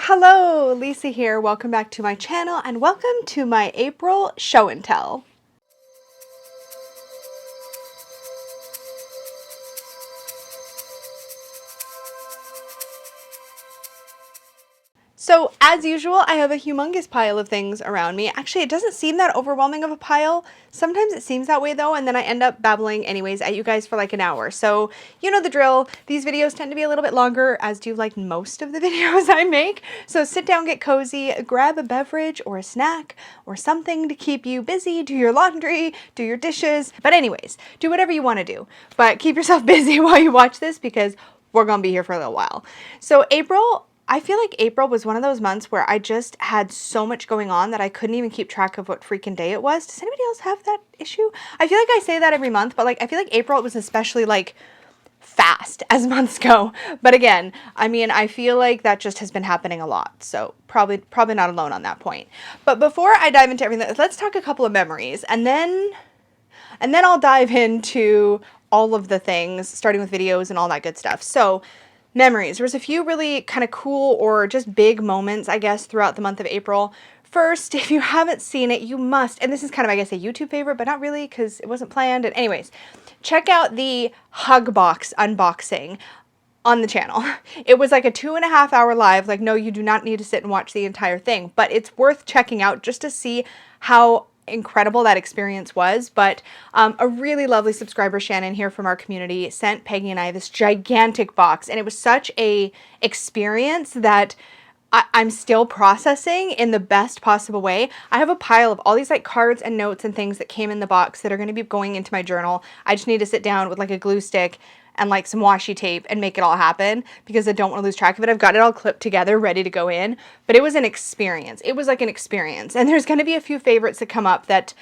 Hello, Lisa here. Welcome back to my channel and welcome to my April show and tell. So as usual, I have a humongous pile of things around me. Actually, it doesn't seem that overwhelming of a pile. Sometimes it seems that way though, and then I end up babbling anyways at you guys for like an hour. So you know the drill. These videos tend to be a little bit longer, as do like most of the videos I make. So sit down, get cozy, grab a beverage or a snack or something to keep you busy, do your laundry, do your dishes. But anyways, do whatever you want to do, but keep yourself busy while you watch this because we're gonna be here for a little while. So I feel like April was one of those months where I just had so much going on that I couldn't even keep track of what freaking day it was. Does anybody else have that issue? I feel like I say that every month, but like I feel like April was especially like fast as months go. But again, I mean, I feel like that just has been happening a lot. So probably not alone on that point. But before I dive into everything, let's talk a couple of memories and then I'll dive into all of the things, starting with videos and all that good stuff. So memories. There was a few really kind of cool or just big moments, I guess, throughout the month of April. First, if you haven't seen it, you must, and this is kind of, I guess, a YouTube favorite, but not really because it wasn't planned. And anyways, check out the Hug Box unboxing on the channel. It was like a 2.5 hour live. Like, no, you do not need to sit and watch the entire thing, but it's worth checking out just to see how incredible that experience was. But a really lovely subscriber, Shannon, here from our community, sent Peggy and I this gigantic box, and it was such a experience that I'm still processing in the best possible way. I have a pile of all these like cards and notes and things that came in the box that are going to be going into my journal. I just need to sit down with like a glue stick and like some washi tape and make it all happen because I don't want to lose track of it. I've got it all clipped together, ready to go in, but it was an experience. It was like an experience. And there's going to be a few favorites that come up that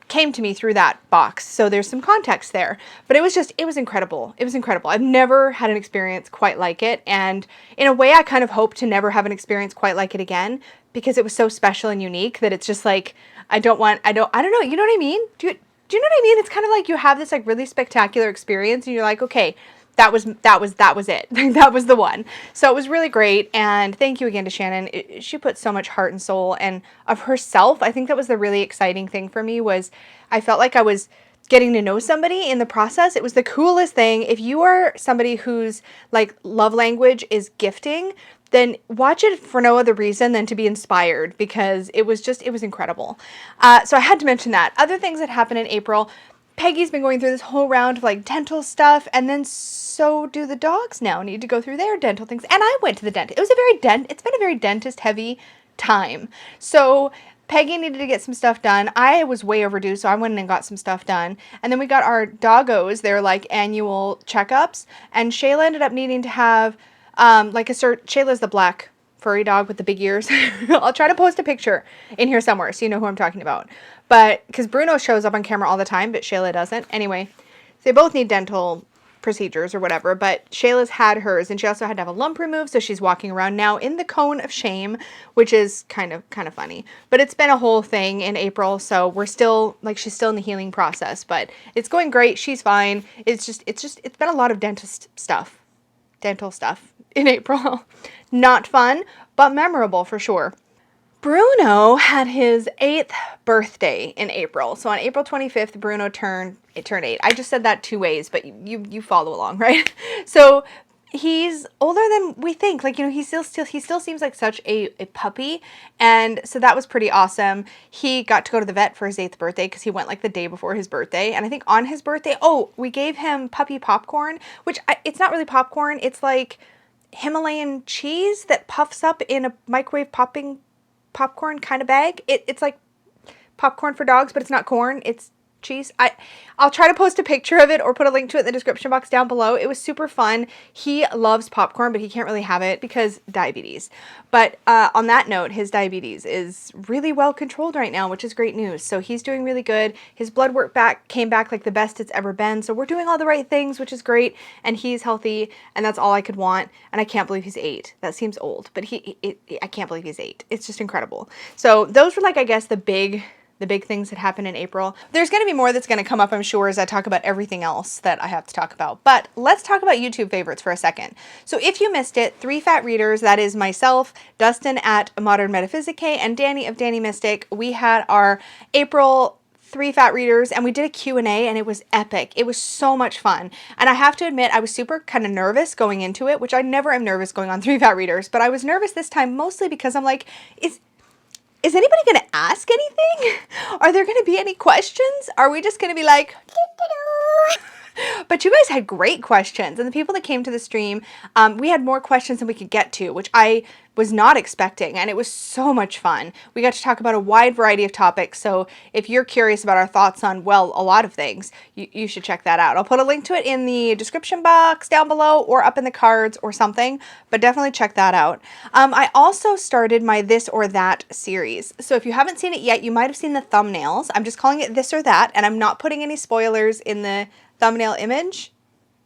came to me through that box. So there's some context there, but it was incredible. It was incredible. I've never had an experience quite like it. And in a way, I kind of hope to never have an experience quite like it again because it was so special and unique that it's just like, I don't know. You know what I mean? Do you know what I mean? It's kind of like you have this like really spectacular experience and you're like, okay, that was it. That was the one. So it was really great. And thank you again to Shannon. She put so much heart and soul and of herself. I think that was the really exciting thing for me was I felt like I was getting to know somebody in the process. It was the coolest thing. If you are somebody whose like love language is gifting, then watch it for no other reason than to be inspired because it was incredible. So I had to mention that. Other things that happened in April, Peggy's been going through this whole round of like dental stuff, and then so do the dogs now need to go through their dental things. And I went to the dentist. It's been a very dentist heavy time. So Peggy needed to get some stuff done. I was way overdue, so I went in and got some stuff done. And then we got our doggos, their like annual checkups, and Shayla ended up needing to have Shayla's the black furry dog with the big ears. I'll try to post a picture in here somewhere so you know who I'm talking about. But because Bruno shows up on camera all the time, but Shayla doesn't. Anyway, they both need dental procedures or whatever, but Shayla's had hers, and she also had to have a lump removed, so she's walking around now in the cone of shame, which is kind of funny. But it's been a whole thing in April, so we're still like she's still in the healing process, but it's going great. She's fine. It's been a lot of dental stuff in April. Not fun, but memorable for sure. Bruno had his 8th birthday in April. So on April 25th, Bruno turned 8. I just said that two ways, but you follow along, right? So he's older than we think. Like, you know, he still seems like such a puppy. And so that was pretty awesome. He got to go to the vet for his 8th birthday because he went like the day before his birthday. And I think on his birthday, we gave him puppy popcorn, which it's not really popcorn. It's like Himalayan cheese that puffs up in a microwave popping popcorn kind of bag. It's like popcorn for dogs, but it's not corn. It's cheese. I'll try to post a picture of it or put a link to it in the description box down below. It was super fun. He loves popcorn, but he can't really have it because diabetes. But on that note, his diabetes is really well controlled right now, which is great news. So he's doing really good. His blood work came back like the best it's ever been. So we're doing all the right things, which is great. And he's healthy, and that's all I could want. And I can't believe he's 8. That seems old, but I can't believe he's 8. It's just incredible. So those were like, I guess, the big the big things that happen in April. There's going to be more that's going to come up, I'm sure, as I talk about everything else that I have to talk about. But let's talk about YouTube favorites for a second. So if you missed it, 3 fat readers, that is myself, Dustin at Modern Metaphysique, and Danny of Danny Mystic. We had our April 3 fat readers, and we did a Q&A, and it was epic. It was so much fun. And I have to admit, I was super kind of nervous going into it, which I never am nervous going on 3 fat readers, but I was nervous this time mostly because I'm like, is anybody going to ask anything? Are there going to be any questions? Are we just going to be like, but you guys had great questions, and the people that came to the stream, we had more questions than we could get to, which I was not expecting, and it was so much fun. We got to talk about a wide variety of topics, so if you're curious about our thoughts on, well, a lot of things, you should check that out. I'll put a link to it in the description box down below or up in the cards or something, but definitely check that out. I also started my This or That series, so if you haven't seen it yet, you might have seen the thumbnails. I'm just calling it This or That, and I'm not putting any spoilers in the thumbnail image,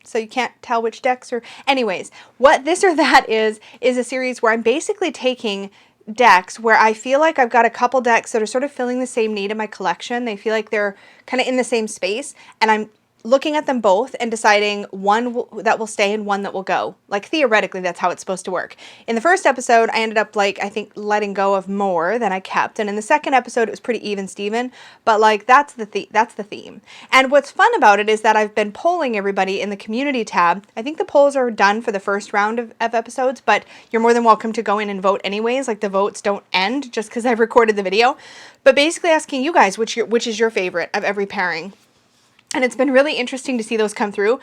so you can't tell which decks are. Anyways, what This or That is a series where I'm basically taking decks where I feel like I've got a couple decks that are sort of filling the same need in my collection. They feel like they're kind of in the same space, and I'm looking at them both and deciding one that will stay and one that will go. Like, theoretically, that's how it's supposed to work. In the first episode, I ended up, like, I think letting go of more than I kept. And in the second episode, it was pretty even Steven. But, like, that's the theme. And what's fun about it is that I've been polling everybody in the community tab. I think the polls are done for the first round of episodes, but you're more than welcome to go in and vote anyways. Like, the votes don't end just because I've recorded the video. But basically asking you guys which is your favorite of every pairing. And it's been really interesting to see those come through.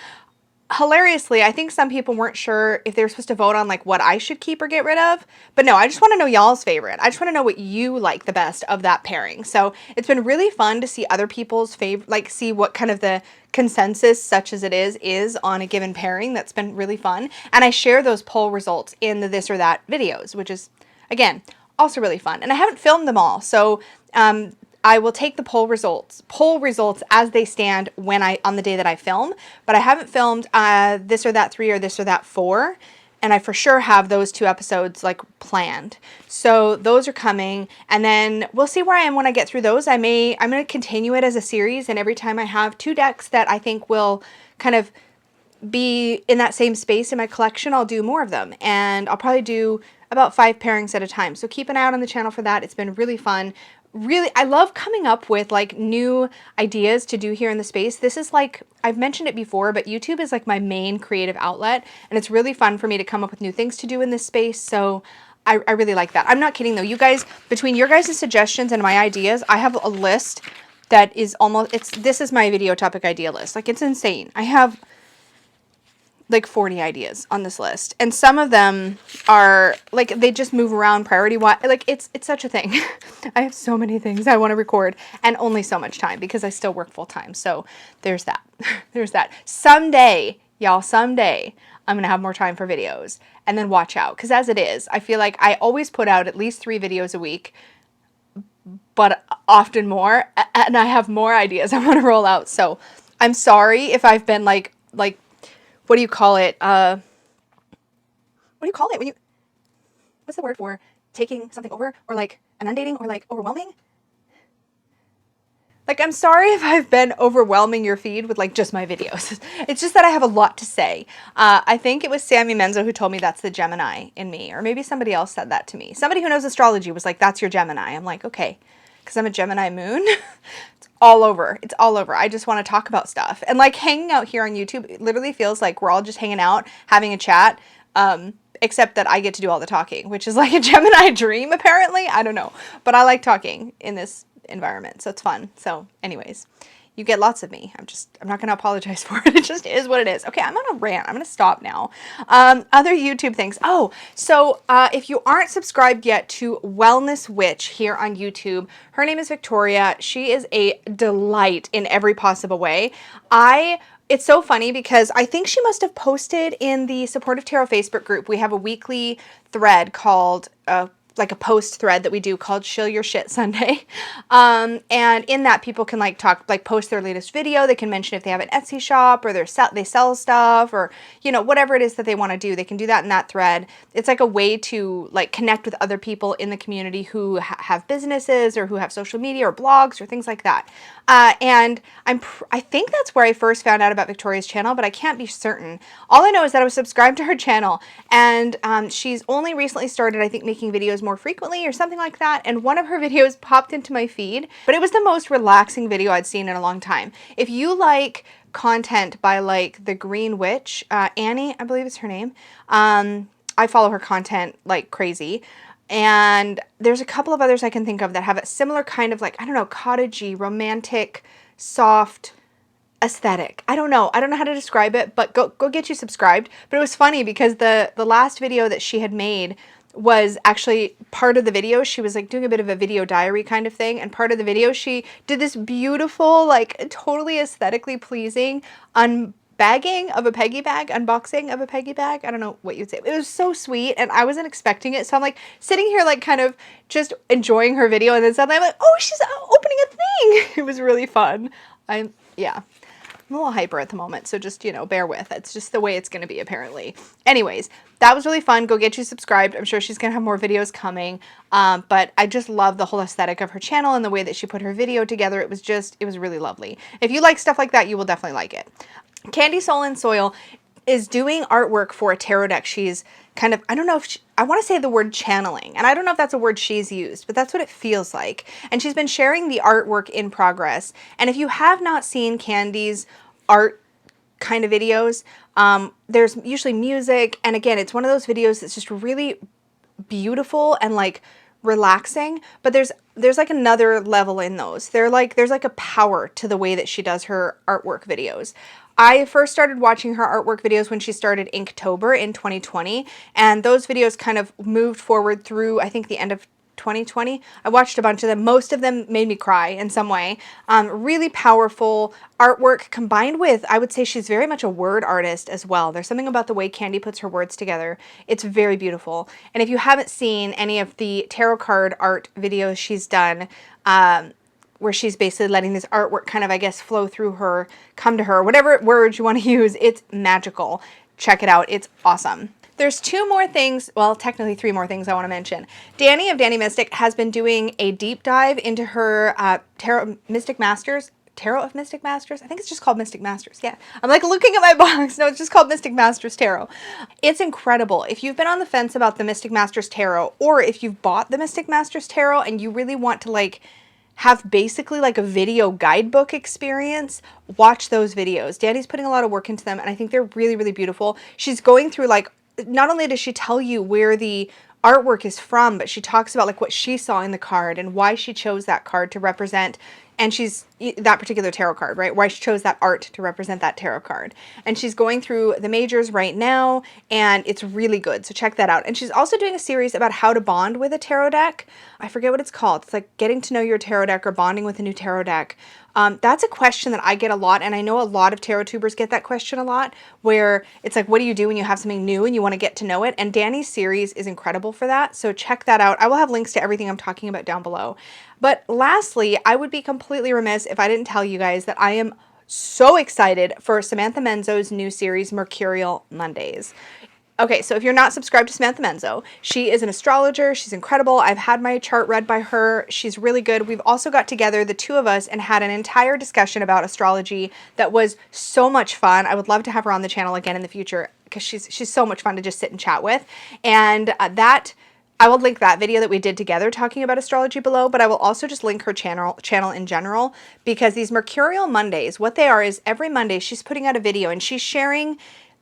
Hilariously, I think some people weren't sure if they were supposed to vote on like what I should keep or get rid of. But no, I just want to know y'all's favorite. I just want to know what you like the best of that pairing. So it's been really fun to see other people's favorite, like see what kind of the consensus, such as it is on a given pairing. That's been really fun. And I share those poll results in the This or That videos, which is, again, also really fun. And I haven't filmed them all. So, I will take the poll results as they stand on the day that I film, but I haven't filmed This or That 3 or This or That 4, and I for sure have those 2 episodes like planned. So those are coming, and then we'll see where I am when I get through those. I'm going to continue it as a series, and every time I have 2 decks that I think will kind of be in that same space in my collection, I'll do more of them, and I'll probably do about 5 pairings at a time. So keep an eye out on the channel for that. It's been really fun. Really, I love coming up with like new ideas to do here in the space. This is like, I've mentioned it before, but YouTube is like my main creative outlet, and it's really fun for me to come up with new things to do in this space. So I really like that. I'm not kidding though. You guys, between your guys' suggestions and my ideas, I have a list that is almost, this is my video topic idea list. Like, it's insane. I have like 40 ideas on this list, and some of them are like, they just move around priority wise. Like, it's such a thing. I have so many things I want to record, and only so much time because I still work full time. So there's that. There's that. Someday, y'all, someday I'm gonna have more time for videos, and then watch out, because as it is, I feel like I always put out at least 3 videos a week, but often more, and I have more ideas I want to roll out. So I'm sorry if I've been like what do you call it? What do you call it when you, what's the word for taking something over, or like inundating, or like overwhelming? Like, I'm sorry if I've been overwhelming your feed with like just my videos. It's just that I have a lot to say. I think it was Sammy Menzo who told me that's the Gemini in me, or maybe somebody else said that to me. Somebody who knows astrology was like, that's your Gemini. I'm like, okay, because I'm a Gemini moon. It's all over. It's all over. I just want to talk about stuff. And like, hanging out here on YouTube, it literally feels like we're all just hanging out, having a chat, except that I get to do all the talking, which is like a Gemini dream, apparently. I don't know. But I like talking in this environment, so it's fun. So anyways, you get lots of me. I'm not going to apologize for it. It just is what it is. Okay, I'm on a rant. I'm going to stop now. Other YouTube things. Oh, so if you aren't subscribed yet to Wellness Witch here on YouTube, her name is Victoria. She is a delight in every possible way. It's so funny because I think she must have posted in the Supportive Tarot Facebook group. We have a weekly thread called like a post thread that we do called Shill Your Shit Sunday. And in that, people can like post their latest video. They can mention if they have an Etsy shop or they sell stuff, or, you know, whatever it is that they want to do. They can do that in that thread. It's like a way to like connect with other people in the community who have businesses or who have social media or blogs or things like that. And I think that's where I first found out about Victoria's channel, but I can't be certain. All I know is that I was subscribed to her channel, and she's only recently started, I think, making videos more frequently or something like that. And one of her videos popped into my feed, but it was the most relaxing video I'd seen in a long time. If you like content by like the Green Witch, Annie, I believe is her name. I follow her content like crazy. And there's a couple of others I can think of that have a similar kind of like, I don't know, cottagey, romantic, soft aesthetic. I don't know how to describe it, but go get you subscribed. But it was funny because the last video that she had made was actually part of the video. She was like doing a bit of a video diary kind of thing, and part of the video she did this beautiful, like totally aesthetically pleasing unbagging of a Peggy bag, unboxing of a Peggy bag. I don't know what you'd say. It was so sweet, and I wasn't expecting it. So I'm like sitting here like kind of just enjoying her video, and then suddenly I'm like, oh, she's opening a thing. It was really fun. Yeah. I'm a little hyper at the moment, so just, you know, bear with. It's just the way it's going to be, apparently. Anyways, that was really fun. Go get you subscribed. I'm sure she's going to have more videos coming. But I just love the whole aesthetic of her channel and the way that she put her video together. It was really lovely. If you like stuff like that, you will definitely like it. Candy Soul and Soil is doing artwork for a tarot deck. She's kind of, I don't know if I want to say the word channeling, and I don't know if that's a word she's used, but that's what it feels like. And she's been sharing the artwork in progress. And if you have not seen Candy's art kind of videos, there's usually music. And again, it's one of those videos that's just really beautiful and like relaxing, but there's like another level in those. There's like a power to the way that she does her artwork videos. I first started watching her artwork videos when she started Inktober in 2020, and those videos kind of moved forward through, I think, the end of 2020. I watched a bunch of them. Most of them made me cry in some way. Really powerful artwork combined with, I would say she's very much a word artist as well. There's something about the way Candy puts her words together. It's very beautiful. And if you haven't seen any of the tarot card art videos she's done, where she's basically letting this artwork kind of, I guess, flow through her, come to her, whatever words you want to use, it's magical. Check it out. It's awesome. There's two more things, well, technically three more things I want to mention. Danny of Danny Mystic has been doing a deep dive into her Tarot of Mystic Masters. I think it's just called Mystic Masters. Yeah. I'm like looking at my box. No, it's just called Mystic Masters Tarot. It's incredible. If you've been on the fence about the Mystic Masters Tarot, or if you've bought the Mystic Masters Tarot and you really want to like have basically like a video guidebook experience, watch those videos. Danny's putting a lot of work into them, and I think they're really, really beautiful. She's going through like, not only does she tell you where the artwork is from, but she talks about like what she saw in the card and why she chose that card to represent, and she's that particular tarot card, right? Why she chose that art to represent that tarot card. And she's going through the majors right now, and it's really good. So check that out. And she's also doing a series about how to bond with a tarot deck. I forget what it's called. It's like getting to know your tarot deck or bonding with a new tarot deck. That's a question that I get a lot, and I know a lot of tarot tubers get that question a lot, where it's like, what do you do when you have something new and you want to get to know it? And Danny's series is incredible for that, so check that out. I will have links to everything I'm talking about down below. But lastly, I would be completely remiss if I didn't tell you guys that I am so excited for Samantha Menzo's new series, Mercurial Mondays. Okay, so if you're not subscribed to Samantha Menzo, she is an astrologer. She's incredible. I've had my chart read by her. She's really good. We've also got together, the two of us, and had an entire discussion about astrology that was so much fun. I would love to have her on the channel again in the future because she's so much fun to just sit and chat with. And I will link that video that we did together talking about astrology below, but I will also just link her channel in general, because these Mercurial Mondays, what they are is every Monday she's putting out a video and she's sharing.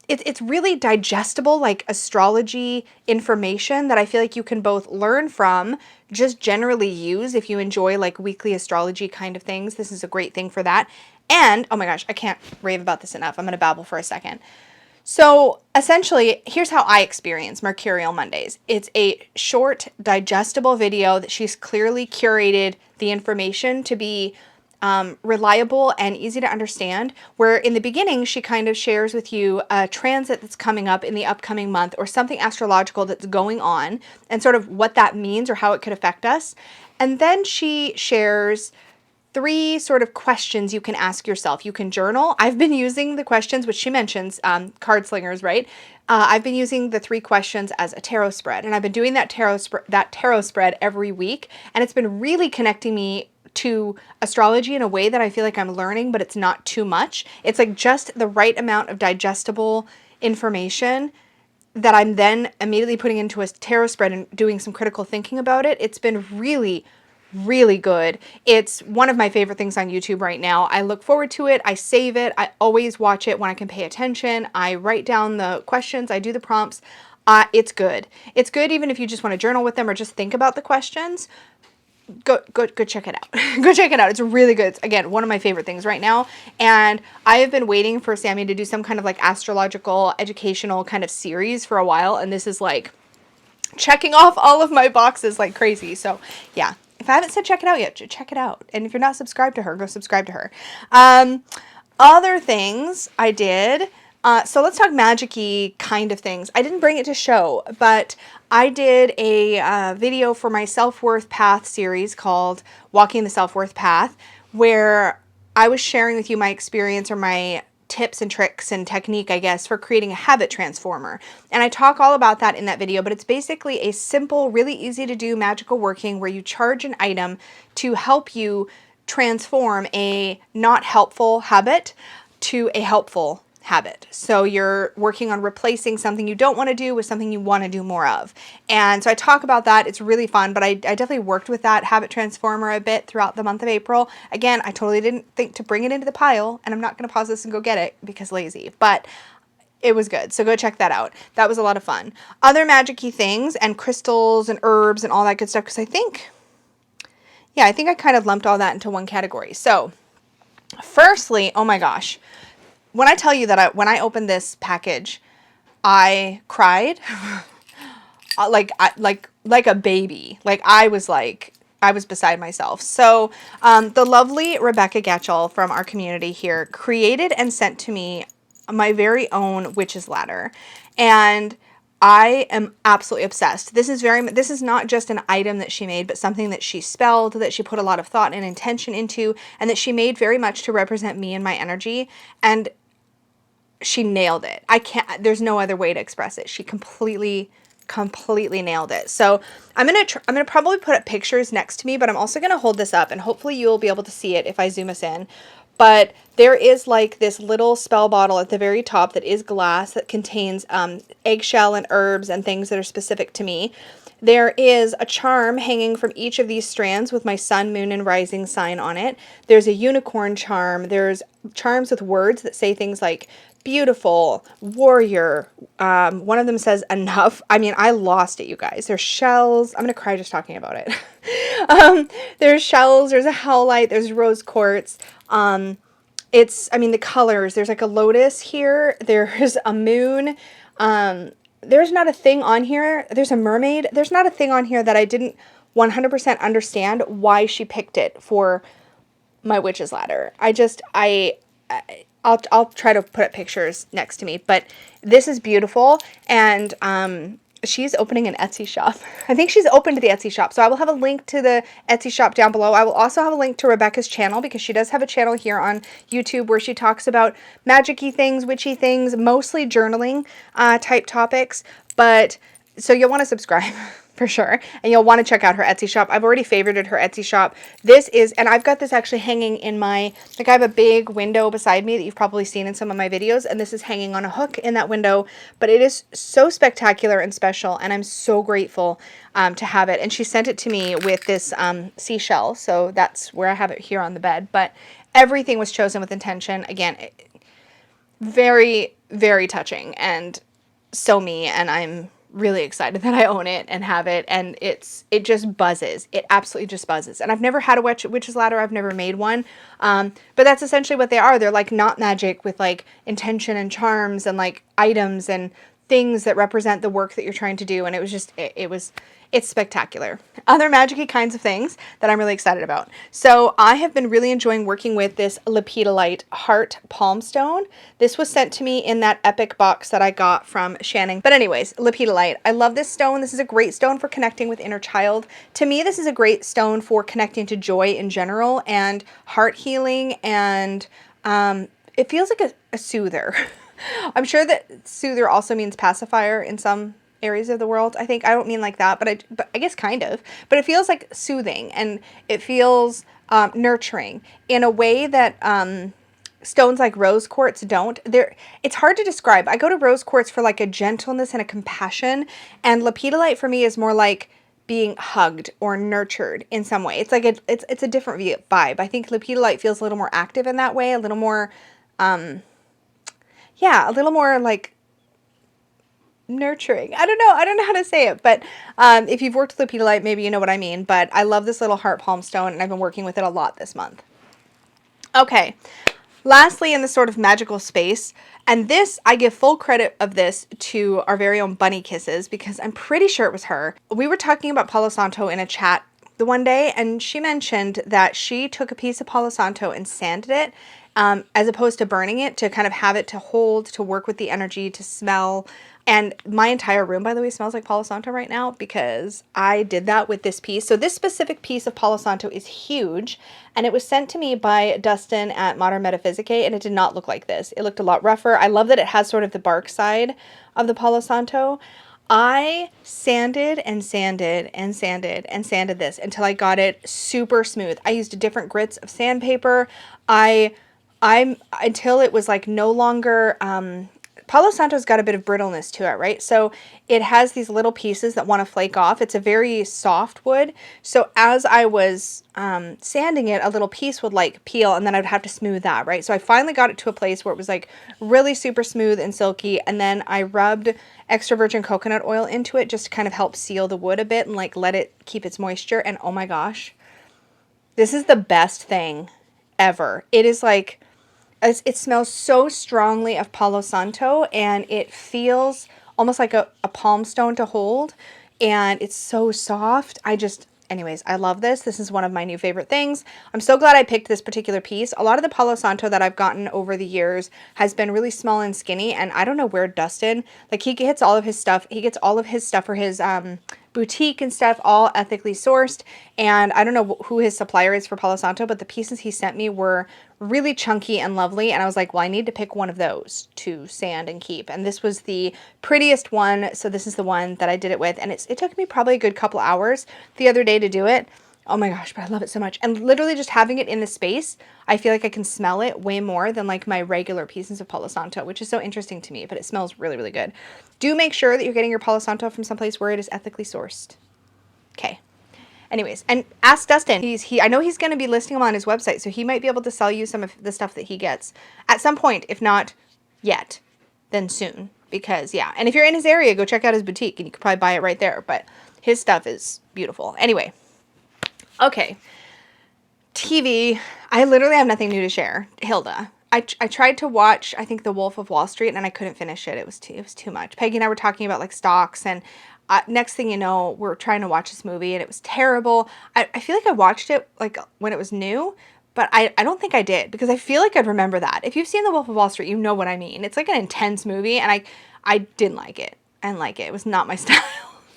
It's really digestible, like astrology information that I feel like you can both learn from, just generally use if you enjoy like weekly astrology kind of things. This is a great thing for that. And, oh my gosh, I can't rave about this enough. I'm going to babble for a second. So essentially, here's how I experience Mercurial Mondays. It's a short, digestible video that she's clearly curated the information to be reliable and easy to understand, where in the beginning she kind of shares with you a transit that's coming up in the upcoming month or something astrological that's going on and sort of what that means or how it could affect us. And then she shares 3 sort of questions you can ask yourself. You can journal. I've been using the questions, which she mentions, card slingers, right? I've been using the 3 questions as a tarot spread, and I've been doing that tarot spread every week, and it's been really connecting me to astrology in a way that I feel like I'm learning, but it's not too much. It's like just the right amount of digestible information that I'm then immediately putting into a tarot spread and doing some critical thinking about it. It's been really, really good. It's one of my favorite things on YouTube right now. I look forward to it. I save it. I always watch it when I can pay attention. I write down the questions. I do the prompts. It's good. It's good even if you just want to journal with them or just think about the questions. Go check it out. Go check it out. It's really good. It's, again, one of my favorite things right now. And I have been waiting for Sammy to do some kind of like astrological, educational kind of series for a while. And this is like checking off all of my boxes like crazy. So yeah, if I haven't said check it out yet, check it out. And if you're not subscribed to her, go subscribe to her. Other things I did. So let's talk magic-y kind of things. I didn't bring it to show, but I did a video for my Self-Worth Path series called Walking the Self-Worth Path, where I was sharing with you my experience or my tips and tricks and technique, I guess, for creating a habit transformer. And I talk all about that in that video, but it's basically a simple, really easy to do magical working where you charge an item to help you transform a not helpful habit to a helpful habit. So you're working on replacing something you don't want to do with something you want to do more of. And so I talk about that. It's really fun, but I definitely worked with that habit transformer a bit throughout the month of April. Again, I totally didn't think to bring it into the pile, and I'm not going to pause this and go get it because lazy, but it was good. So go check that out. That was a lot of fun. Other magic-y things and crystals and herbs and all that good stuff, because I think I kind of lumped all that into one category. So firstly, oh my gosh, when I tell you that when I opened this package, I cried like a baby. I was beside myself. So the lovely Rebecca Getchell from our community here created and sent to me my very own witch's ladder. And I am absolutely obsessed. This is not just an item that she made, but something that she spelled, that she put a lot of thought and intention into, and that she made very much to represent me and my energy. And she nailed it. There's no other way to express it. She completely nailed it. So I'm going to probably put up pictures next to me, but I'm also going to hold this up and hopefully you'll be able to see it if I zoom us in. But there is like this little spell bottle at the very top that is glass that contains eggshell and herbs and things that are specific to me. There is a charm hanging from each of these strands with my sun, moon, and rising sign on it. There's a unicorn charm. There's charms with words that say things like beautiful, warrior. One of them says enough. I mean, I lost it, you guys. There's shells. I'm going to cry just talking about it. There's shells. There's a howlite. There's rose quartz. The colors. There's like a lotus here. There's a moon. There's not a thing on here. There's a mermaid. There's not a thing on here that I didn't 100% understand why she picked it for my witch's ladder. I'll try to put up pictures next to me, but this is beautiful. And she's opening an Etsy shop. I think she's open to the Etsy shop. So I will have a link to the Etsy shop down below. I will also have a link to Rebecca's channel because she does have a channel here on YouTube where she talks about magic-y things, witchy things, mostly journaling type topics. But so you'll want to subscribe for sure. And you'll want to check out her Etsy shop. I've already favorited her Etsy shop. And I've got this actually hanging in I have a big window beside me that you've probably seen in some of my videos. And this is hanging on a hook in that window. But it is so spectacular and special. And I'm so grateful to have it. And she sent it to me with this seashell. So that's where I have it here on the bed. But everything was chosen with intention. Again, very, very touching and so me. And I'm really excited that I own it and have it, and it just buzzes. It absolutely just buzzes. And I've never had a witch's ladder. I've never made one, but that's essentially what they are. They're like not magic with like intention and charms and like items and things that represent the work that you're trying to do. And it was just, it's spectacular. Other magic-y kinds of things that I'm really excited about. So I have been really enjoying working with this lepidolite heart palm stone. This was sent to me in that epic box that I got from Shannon. But anyways, lepidolite. I love this stone. This is a great stone for connecting with inner child. To me, this is a great stone for connecting to joy in general and heart healing. And it feels like a soother. I'm sure that soother also means pacifier in some areas of the world. I think I don't mean like that, but I guess kind of. But it feels like soothing, and it feels nurturing in a way that stones like rose quartz don't. It's hard to describe. I go to rose quartz for like a gentleness and a compassion, and lepidolite for me is more like being hugged or nurtured in some way. It's like it's a different vibe. I think lepidolite feels a little more active in that way, a little more yeah, a little more like nurturing. I don't know how to say it, but if you've worked with lepidolite, maybe you know what I mean. But I love this little heart palm stone, and I've been working with it a lot this month. Okay, lastly, in this sort of magical space, and this, I give full credit of this to our very own Bunny Kisses, because I'm pretty sure it was her. We were talking about Palo Santo in a chat the one day, and she mentioned that she took a piece of Palo Santo and sanded it, as opposed to burning it, to kind of have it to hold, to work with the energy, to smell. And my entire room, by the way, smells like Palo Santo right now because I did that with this piece. So this specific piece of Palo Santo is huge, and it was sent to me by Dustin at Modern Metaphysicae, and it did not look like this. It looked a lot rougher. I love that it has sort of the bark side of the Palo Santo. I sanded and sanded and sanded and sanded this until I got it super smooth. I used different grits of sandpaper. Until it was like no longer, Palo Santo's got a bit of brittleness to it, right? So it has these little pieces that want to flake off. It's a very soft wood. So as I was sanding it, a little piece would like peel, and then I'd have to smooth that, right? So I finally got it to a place where it was like really super smooth and silky. And then I rubbed extra virgin coconut oil into it just to kind of help seal the wood a bit and like let it keep its moisture. And oh my gosh, this is the best thing ever. It is like, it smells so strongly of Palo Santo, and it feels almost like a palm stone to hold, and it's so soft. Anyways, I love this. This is one of my new favorite things. I'm so glad I picked this particular piece. A lot of the Palo Santo that I've gotten over the years has been really small and skinny, and I don't know where Dustin, like he gets all of his stuff. He gets all of his stuff for his boutique and stuff, all ethically sourced, and I don't know who his supplier is for Palo Santo, but the pieces he sent me were really chunky and lovely, and I was like, well, I need to pick one of those to sand and keep, and this was the prettiest one, so this is the one that I did it with, and it took me probably a good couple hours the other day to do it. Oh my gosh, but I love it so much. And literally just having it in the space, I feel like I can smell it way more than like my regular pieces of Palo Santo, which is so interesting to me, but it smells really, really good. Do make sure that you're getting your Palo Santo from someplace where it is ethically sourced. Okay. Anyways, and ask Dustin. I know he's going to be listing them on his website, so he might be able to sell you some of the stuff that he gets at some point. If not yet, then soon. Because, yeah. And if you're in his area, go check out his boutique, and you could probably buy it right there. But his stuff is beautiful. Anyway. Okay. TV. I literally have nothing new to share. Hilda. I tried to watch, I think, The Wolf of Wall Street, and I couldn't finish it. It was too much. Peggy and I were talking about like stocks, and next thing you know, we're trying to watch this movie, and it was terrible. I feel like I watched it like when it was new, but I don't think I did, because I feel like I'd remember that. If you've seen The Wolf of Wall Street, you know what I mean. It's like an intense movie, and I didn't like it. I didn't like it. It was not my style.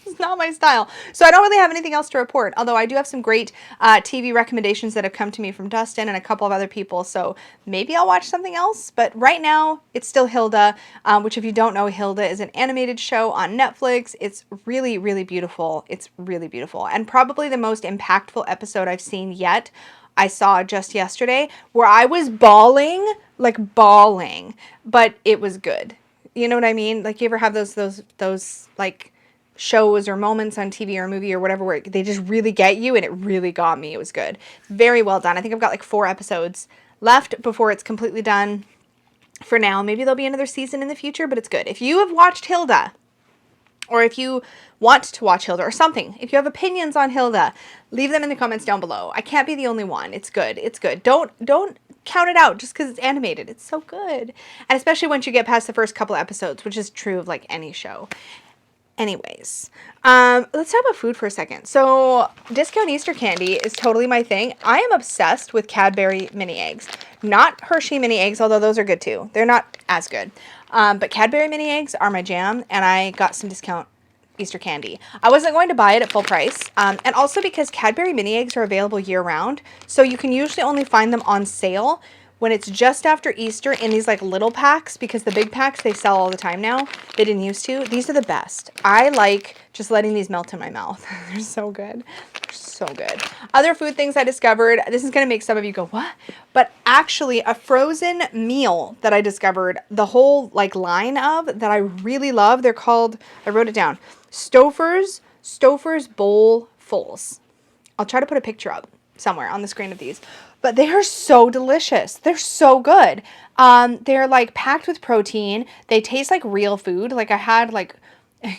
It's not my style. So I don't really have anything else to report, although I do have some great TV recommendations that have come to me from Dustin and a couple of other people, so maybe I'll watch something else. But right now, it's still Hilda, which if you don't know, Hilda is an animated show on Netflix. It's really, really beautiful. It's really beautiful. And probably the most impactful episode I've seen yet, I saw just yesterday, where I was bawling, like bawling, but it was good. You know what I mean? Like, you ever have those like shows or moments on TV or a movie or whatever where they just really get you, and it really got me. It was good. Very well done. I think I've got like 4 episodes left before it's completely done for now. Maybe there'll be another season in the future, but it's good. If you have watched Hilda, or if you want to watch Hilda or something, if you have opinions on Hilda, leave them in the comments down below. I can't be the only one. It's good. It's good. Don't count it out just because it's animated. It's so good. And especially once you get past the first couple episodes, which is true of like any show. Anyways, let's talk about food for a second. So discount Easter candy is totally my thing. I am obsessed with Cadbury mini eggs. Not Hershey mini eggs, although those are good too. They're not as good. But Cadbury mini eggs are my jam, and I got some discount Easter candy. I wasn't going to buy it at full price, and also because Cadbury mini eggs are available year-round, so you can usually only find them on sale when it's just after Easter in these like little packs, because the big packs they sell all the time now. They didn't used to. These are the best. I like just letting these melt in my mouth. They're so good. They're so good. Other food things I discovered. This is going to make some of you go, what? But actually a frozen meal that I discovered the whole like line of that I really love. They're called, I wrote it down, Stouffer's Bowl Fulls. I'll try to put a picture up somewhere on the screen of these. But they are so delicious. They're so good. They're like packed with protein. They taste like real food. Like I had like,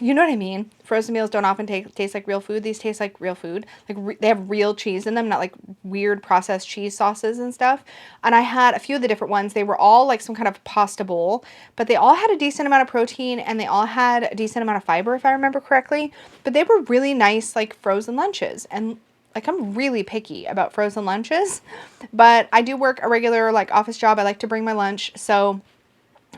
you know what I mean? Frozen meals don't often taste like real food. These taste like real food. Like they have real cheese in them, not like weird processed cheese sauces and stuff. And I had a few of the different ones. They were all like some kind of pasta bowl, but they all had a decent amount of protein and they all had a decent amount of fiber, if I remember correctly. But they were really nice, like frozen lunches. And like I'm really picky about frozen lunches, but I do work a regular like office job. I like to bring my lunch. So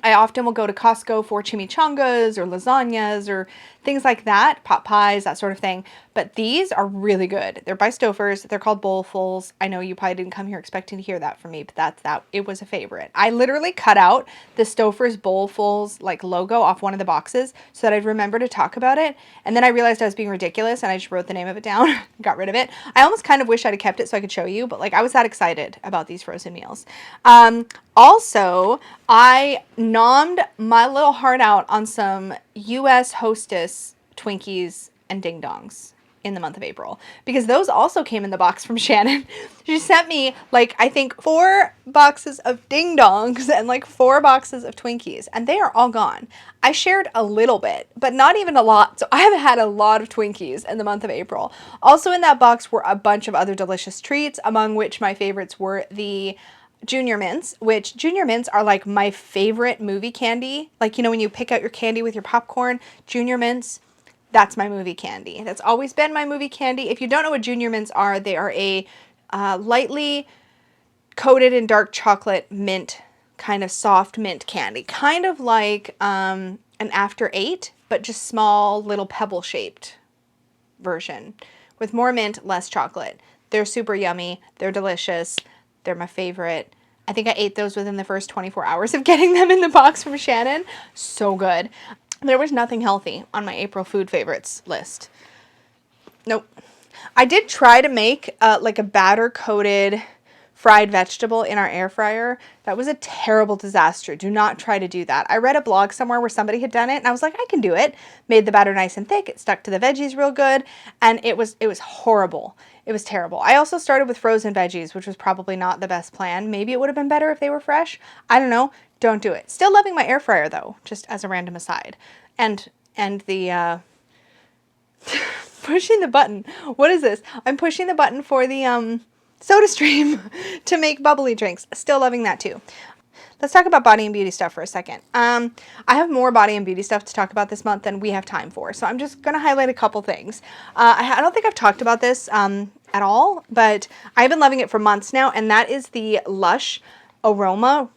I often will go to Costco for chimichangas or lasagnas or things like that, pot pies, that sort of thing. But these are really good. They're by Stouffer's. They're called bowlfuls. I know you probably didn't come here expecting to hear that from me, but it was a favorite. I literally cut out the Stouffer's bowlfuls like logo off one of the boxes so that I'd remember to talk about it. And then I realized I was being ridiculous and I just wrote the name of it down, got rid of it. I almost kind of wish I'd have kept it so I could show you, but like I was that excited about these frozen meals. Also, I nommed my little heart out on some U.S. Hostess Twinkies and Ding Dongs in the month of April, because those also came in the box from Shannon. She sent me like, I think 4 boxes of Ding Dongs and like 4 boxes of Twinkies, and they are all gone. I shared a little bit, but not even a lot. So I have had a lot of Twinkies in the month of April. Also in that box were a bunch of other delicious treats, among which my favorites were the Junior Mints, which Junior Mints are like my favorite movie candy. Like, you know, when you pick out your candy with your popcorn, Junior Mints, that's my movie candy. That's always been my movie candy. If you don't know what Junior Mints are, they are a lightly coated in dark chocolate mint, kind of soft mint candy. Kind of like an After 8, but just small little pebble shaped version with more mint, less chocolate. They're super yummy. They're delicious. They're my favorite. I think I ate those within the first 24 hours of getting them in the box from Shannon. So good. There was nothing healthy on my April food favorites list. Nope. I did try to make like a batter coated fried vegetable in our air fryer. That was a terrible disaster. Do not try to do that. I read a blog somewhere where somebody had done it and I was like, I can do it. Made the batter nice and thick. It stuck to the veggies real good. And it was horrible. It was terrible. I also started with frozen veggies, which was probably not the best plan. Maybe it would have been better if they were fresh. I don't know. Don't do it. Still loving my air fryer though, just as a random aside. And the pushing the button. What is this? I'm pushing the button for the Soda Stream to make bubbly drinks. Still loving that too. Let's talk about body and beauty stuff for a second. I have more body and beauty stuff to talk about this month than we have time for, so I'm just going to highlight a couple things. I don't think I've talked about this at all, but I've been loving it for months now, and that is the Lush Aroma.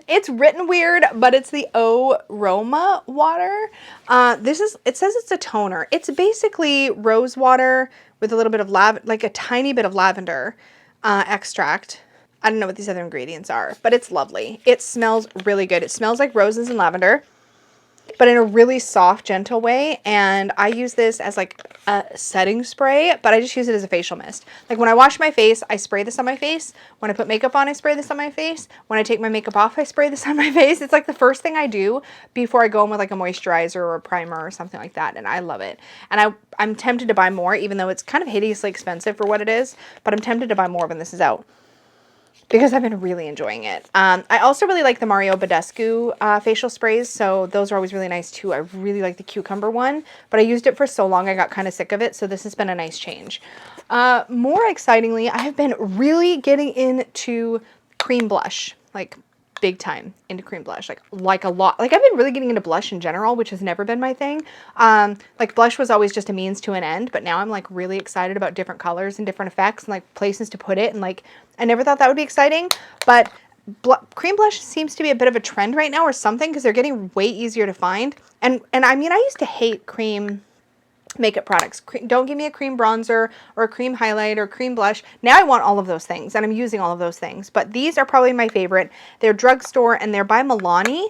It's written weird, but it's the Aroma water. It says it's a toner. It's basically rose water with a little bit of like a tiny bit of lavender extract. I don't know what these other ingredients are, but it's lovely. It smells really good. It smells like roses and lavender, but in a really soft, gentle way. And I use this as like a setting spray, but I just use it as a facial mist. Like when I wash my face, I spray this on my face. When I put makeup on, I spray this on my face. When I take my makeup off, I spray this on my face. It's like the first thing I do before I go in with like a moisturizer or a primer or something like that. And I love it. And I'm tempted to buy more, even though it's kind of hideously expensive for what it is, but I'm tempted to buy more when this is out. because I've been really enjoying it. I also really like the Mario Badescu facial sprays, so those are always really nice too. I really like the cucumber one, but I used it for so long I got kind of sick of it, so this has been a nice change. More excitingly, I have been really getting into cream blush, like big time into cream blush, like a lot. Like I've been really getting into blush in general, which has never been my thing. Like blush was always just a means to an end, but now I'm like really excited about different colors and different effects and like places to put it. And like, I never thought that would be exciting, but cream blush seems to be a bit of a trend right now or something, because they're getting way easier to find. And I mean, I used to hate cream makeup products. Don't give me a cream bronzer or a cream highlight or cream blush. Now I want all of those things, and I'm using all of those things. But these are probably my favorite. They're drugstore, and they're by Milani,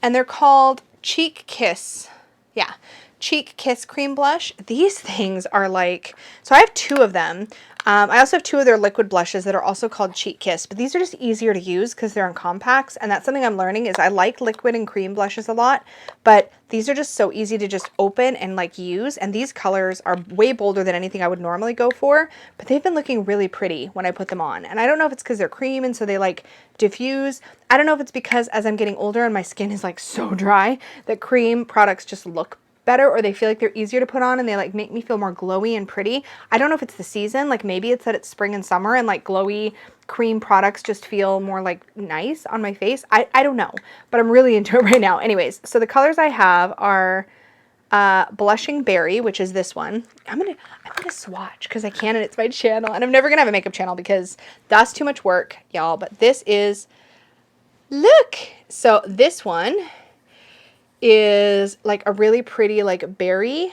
and they're called Cheek Kiss. Yeah, Cheek Kiss Cream Blush. These things are like, so I have 2 of them. I also have 2 of their liquid blushes that are also called Cheek Kiss, but these are just easier to use because they're in compacts, and that's something I'm learning is I like liquid and cream blushes a lot, but these are just so easy to just open and like use, and these colors are way bolder than anything I would normally go for, but they've been looking really pretty when I put them on, and I don't know if it's because they're cream and so they like diffuse. I don't know if it's because as I'm getting older and my skin is like so dry that cream products just look better, or they feel like they're easier to put on and they like make me feel more glowy and pretty. I don't know if it's the season, like maybe it's that it's spring and summer and like glowy cream products just feel more like nice on my face. I don't know, but I'm really into it right now. Anyways, so the colors I have are Blushing Berry, which is this one. I'm gonna swatch because I can, and it's my channel, and I'm never gonna have a makeup channel because that's too much work, y'all. But this is, look, so this one is like a really pretty like berry.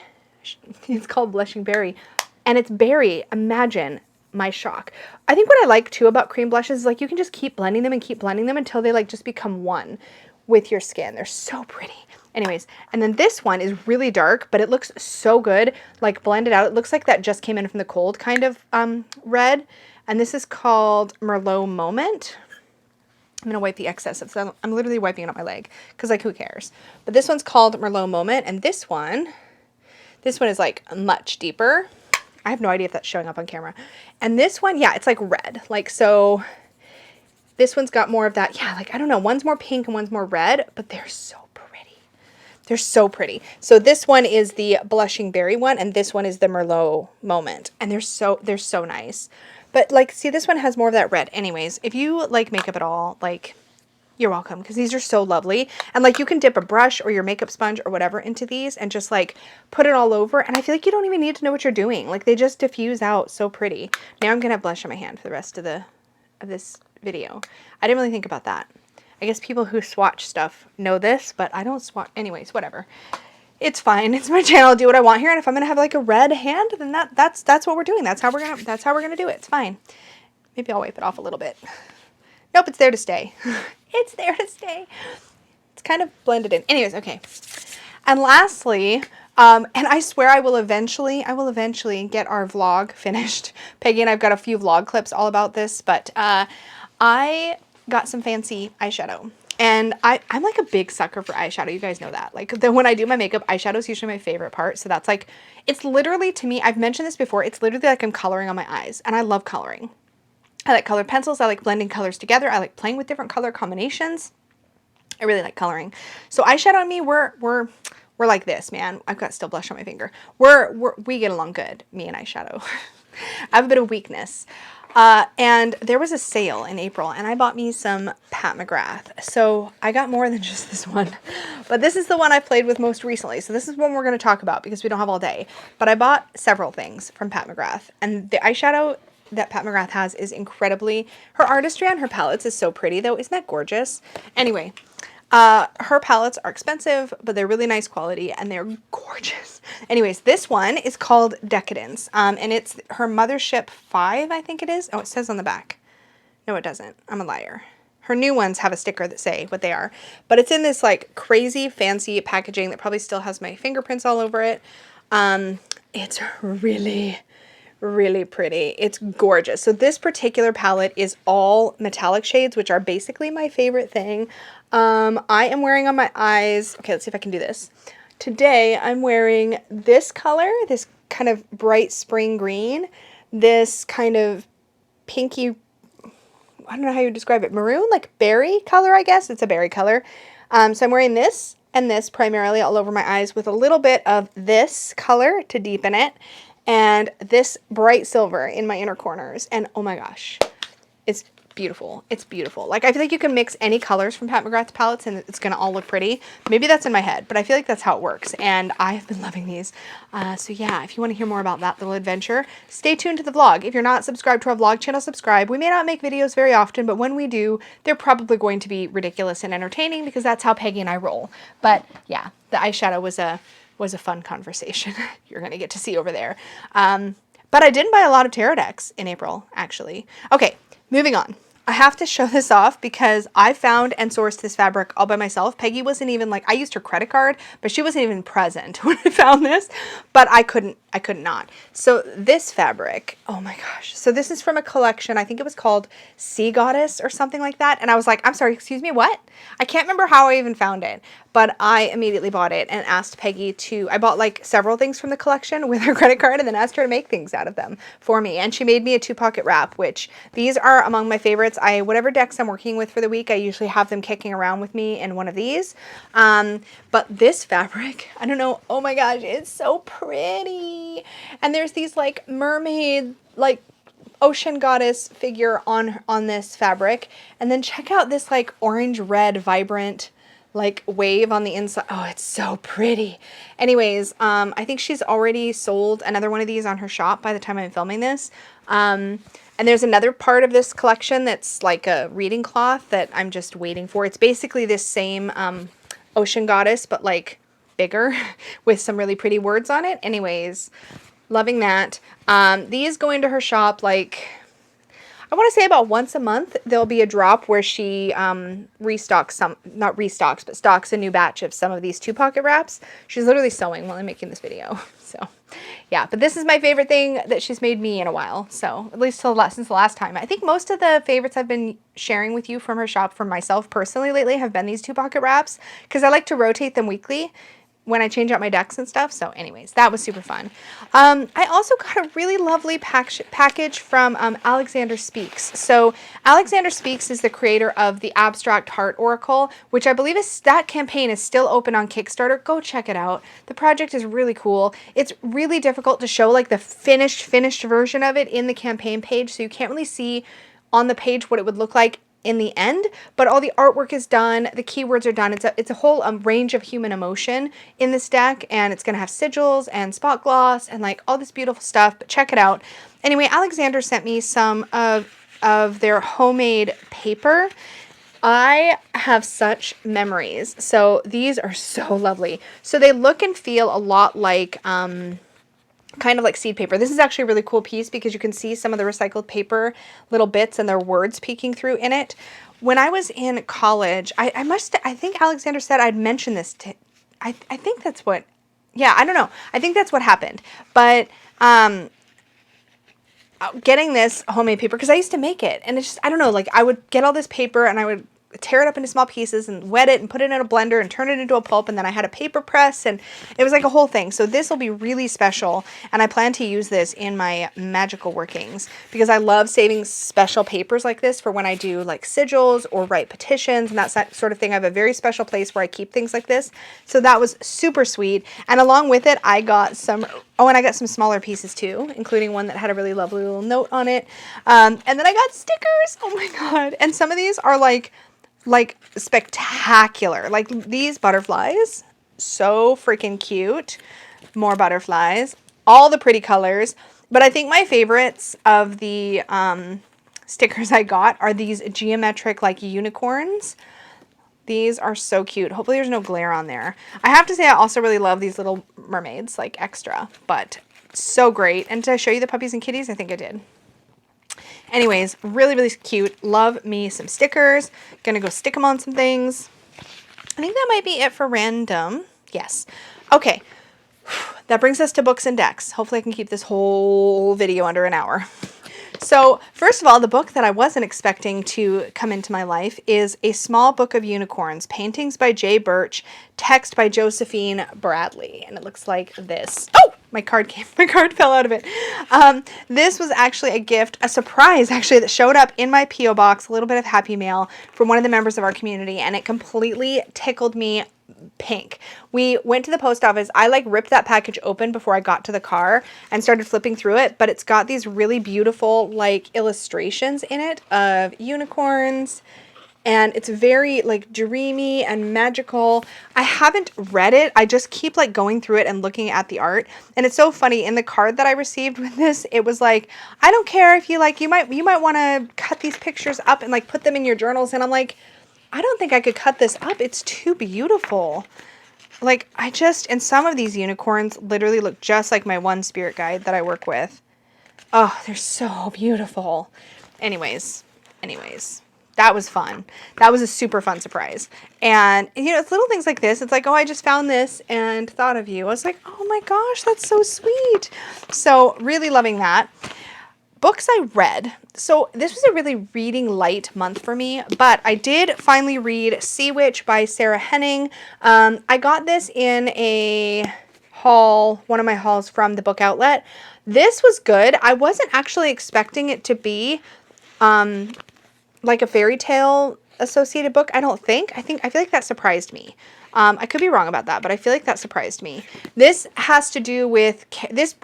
It's called Blushing Berry, and it's berry. Imagine my shock. I think what I like too about cream blushes is like you can just keep blending them and keep blending them until they like just become one with your skin. They're so pretty. Anyways, and then this one is really dark, but it looks so good, like blended out. It looks like that just came in from the cold kind of red. And this is called Merlot Moment. I'm going to wipe the excess of them. I'm literally wiping it on my leg because like who cares? But this one's called Merlot Moment, and this one is like much deeper. I have no idea if that's showing up on camera. And this one, yeah, it's like red. Like, so this one's got more of that. Yeah, like, I don't know. One's more pink and one's more red, but they're so pretty. They're so pretty. So this one is the Blushing Berry one, and this one is the Merlot Moment. And they're so nice. But like, see, this one has more of that red. Anyways, if you like makeup at all, like, you're welcome, because these are so lovely. And like, you can dip a brush or your makeup sponge or whatever into these and just like put it all over. And I feel like you don't even need to know what you're doing. Like, they just diffuse out so pretty. Now I'm gonna have blush on my hand for the rest of this video. I didn't really think about that. I guess people who swatch stuff know this, but I don't swatch. Anyways, whatever. It's fine. It's my channel. I'll do what I want here. And if I'm gonna have like a red hand, then that's what we're doing. That's how we're gonna do it. It's fine. Maybe I'll wipe it off a little bit. Nope, it's there to stay. It's there to stay. It's kind of blended in. Anyways, okay. And lastly, and I swear I will eventually get our vlog finished. Peggy and I've got a few vlog clips all about this, but I got some fancy eyeshadow. And I'm like a big sucker for eyeshadow. You guys know that. Like, when I do my makeup, eyeshadow is usually my favorite part. So that's like, it's literally, to me, I've mentioned this before, it's literally like I'm coloring on my eyes. And I love coloring. I like colored pencils. I like blending colors together. I like playing with different color combinations. I really like coloring. So eyeshadow and me, we're like this, man. I've got still blush on my finger. We get along good, me and eyeshadow. I have a bit of weakness. And there was a sale in April, and I bought me some Pat McGrath. So I got more than just this one, but this is the one I played with most recently. So this is one we're going to talk about because we don't have all day, but I bought several things from Pat McGrath, and the eyeshadow that Pat McGrath has is incredibly, her artistry on her palettes is so pretty though. Isn't that gorgeous? Anyway, her palettes are expensive, but they're really nice quality and they're gorgeous. Anyways, this one is called Decadence. And it's her Mothership 5, I think it is. Oh, it says on the back. No, it doesn't. I'm a liar. Her new ones have a sticker that say what they are, but it's in this like crazy fancy packaging that probably still has my fingerprints all over it. It's really pretty. It's gorgeous. So this particular palette is all metallic shades, which are basically my favorite thing. I am wearing on my eyes, okay, let's see if I can do this. Today I'm wearing this color, this kind of bright spring green, this kind of pinky, I don't know how you describe it, maroon, like berry color, I guess. It's a berry color. So I'm wearing this and this primarily all over my eyes with a little bit of this color to deepen it and this bright silver in my inner corners. And oh my gosh, it's beautiful. It's beautiful. Like, I feel like you can mix any colors from Pat McGrath's palettes and it's going to all look pretty. Maybe that's in my head, but I feel like that's how it works. And I have been loving these. So yeah, if you want to hear more about that little adventure, stay tuned to the vlog. If you're not subscribed to our vlog channel, subscribe. We may not make videos very often, but when we do, they're probably going to be ridiculous and entertaining because that's how Peggy and I roll. But yeah, the eyeshadow was a fun conversation. You're going to get to see over there. But I didn't buy a lot of tarot decks in April, actually. Okay, moving on. I have to show this off because I found and sourced this fabric all by myself. Peggy wasn't even like, I used her credit card, but she wasn't even present when I found this, but I could not. So this fabric, oh my gosh. So this is from a collection. I think it was called Sea Goddess or something like that. And I was like, I'm sorry, excuse me, what? I can't remember how I even found it, but I immediately bought it and asked Peggy to, I bought like several things from the collection with her credit card and then asked her to make things out of them for me. And she made me a 2-pocket wrap, which these are among my favorites. Whatever decks I'm working with for the week, I usually have them kicking around with me in one of these. But this fabric, I don't know, oh my gosh, it's so pretty. And there's these like mermaid, like ocean goddess figure on this fabric. And then check out this like orange red vibrant like wave on the inside. Oh, it's so pretty. Anyways, I think she's already sold another one of these on her shop by the time I'm filming this. And there's another part of this collection that's like a reading cloth that I'm just waiting for. It's basically this same ocean goddess, but like bigger with some really pretty words on it. Anyways, loving that. These go into her shop like, I want to say about once a month, there'll be a drop where she restocks some, not restocks, but stocks a new batch of some of these 2-pocket wraps. She's literally sewing while I'm making this video. So yeah, but this is my favorite thing that she's made me in a while. So at least since the last time. I think most of the favorites I've been sharing with you from her shop for myself personally lately have been these 2-pocket wraps because I like to rotate them weekly when I change out my decks and stuff. So anyways, that was super fun. I also got a really lovely package from Alexander Speaks. So Alexander Speaks is the creator of the Abstract Heart Oracle, which I believe that campaign is still open on Kickstarter. Go check it out. The project is really cool. It's really difficult to show like the finished version of it in the campaign page. So you can't really see on the page what it would look like in the end, but all the artwork is done, the keywords are done. It's a whole range of human emotion in this deck, and it's gonna have sigils and spot gloss and like all this beautiful stuff, but check it out. Anyway, Alexander sent me some of their homemade paper. I have such memories. So these are so lovely. So they look and feel a lot like kind of like seed paper. This is actually a really cool piece because you can see some of the recycled paper little bits and their words peeking through in it. When I was in college, I think Alexander said I'd mentioned this to, I think that's what, yeah, I don't know. I think that's what happened. But getting this homemade paper, because I used to make it, and it's just, I don't know, like I would get all this paper and I would tear it up into small pieces and wet it and put it in a blender and turn it into a pulp, and then I had a paper press and it was like a whole thing. So this will be really special, and I plan to use this in my magical workings because I love saving special papers like this for when I do like sigils or write petitions and that sort of thing. I have a very special place where I keep things like this. So that was super sweet. And along with it, I got some, oh, and I got some smaller pieces too, including one that had a really lovely little note on it. And then I got stickers. Oh my God. And some of these are like spectacular. Like these butterflies, so freaking cute. More butterflies, all the pretty colors. But I think my favorites of the stickers I got are these geometric like unicorns. These are so cute. Hopefully there's no glare on there. I have to say I also really love these little mermaids, like extra, but so great. And did I show you the puppies and kitties? I think I did. Anyways, really, really cute. Love me some stickers. Gonna go stick them on some things. I think that might be it for random. Yes. Okay. That brings us to books and decks. Hopefully I can keep this whole video under an hour. So first of all, the book that I wasn't expecting to come into my life is A Small Book of Unicorns, paintings by Jay Birch, text by Josephine Bradley. And it looks like this. Oh, my card fell out of it. This was actually a gift, a surprise actually, that showed up in my P.O. box, a little bit of happy mail from one of the members of our community, and it completely tickled me pink. We went to the post office. I like ripped that package open before I got to the car and started flipping through it, but it's got these really beautiful like illustrations in it of unicorns, and it's very like dreamy and magical. I haven't read it. I just keep like going through it and looking at the art. And it's so funny, in the card that I received with this, it was like, I don't care if you like, you might want to cut these pictures up and like put them in your journals. And I'm like, I don't think I could cut this up. It's too beautiful. Like, and some of these unicorns literally look just like my one spirit guide that I work with. Oh, they're so beautiful. Anyways, that was fun. That was a super fun surprise. And, you know, it's little things like this. It's like, oh, I just found this and thought of you. I was like, oh my gosh, that's so sweet. So really loving that. Books I read. So this was a really reading light month for me, but I did finally read Sea Witch by Sarah Henning. I got this in a haul, one of my hauls from the book outlet. This was good. I wasn't actually expecting it to be like a fairy tale associated book. I feel like that surprised me. I could be wrong about that, but I feel like that surprised me. This has to do with, this